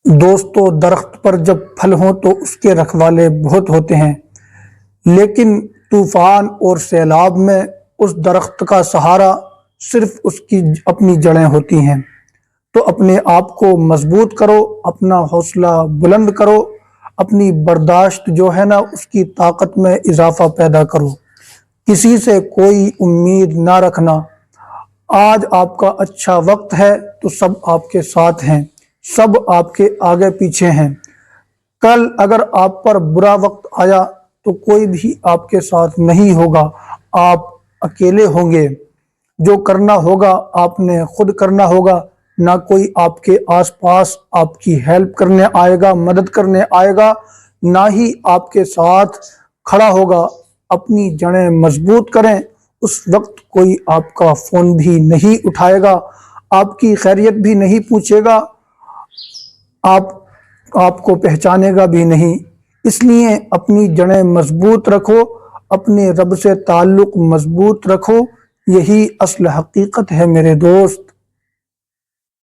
دوستو، درخت پر جب پھل ہوں تو اس کے رکھوالے بہت ہوتے ہیں، لیکن طوفان اور سیلاب میں اس درخت کا سہارا صرف اس کی اپنی جڑیں ہوتی ہیں۔ تو اپنے آپ کو مضبوط کرو، اپنا حوصلہ بلند کرو، اپنی برداشت جو ہے نا اس کی طاقت میں اضافہ پیدا کرو۔ کسی سے کوئی امید نہ رکھنا۔ آج آپ کا اچھا وقت ہے تو سب آپ کے ساتھ ہیں، سب آپ کے آگے پیچھے ہیں۔ کل اگر آپ پر برا وقت آیا تو کوئی بھی آپ کے ساتھ نہیں ہوگا، آپ اکیلے ہوں گے۔ جو کرنا ہوگا آپ نے خود کرنا ہوگا، نہ کوئی آپ کے آس پاس آپ کی ہیلپ کرنے آئے گا، مدد کرنے آئے گا، نہ ہی آپ کے ساتھ کھڑا ہوگا۔ اپنی جڑیں مضبوط کریں، اس وقت کوئی آپ کا فون بھی نہیں اٹھائے گا، آپ کی خیریت بھی نہیں پوچھے گا، آپ کو پہچانے گا بھی نہیں۔ اس لیے اپنی جڑیں مضبوط رکھو، اپنے رب سے تعلق مضبوط رکھو، یہی اصل حقیقت ہے میرے دوست۔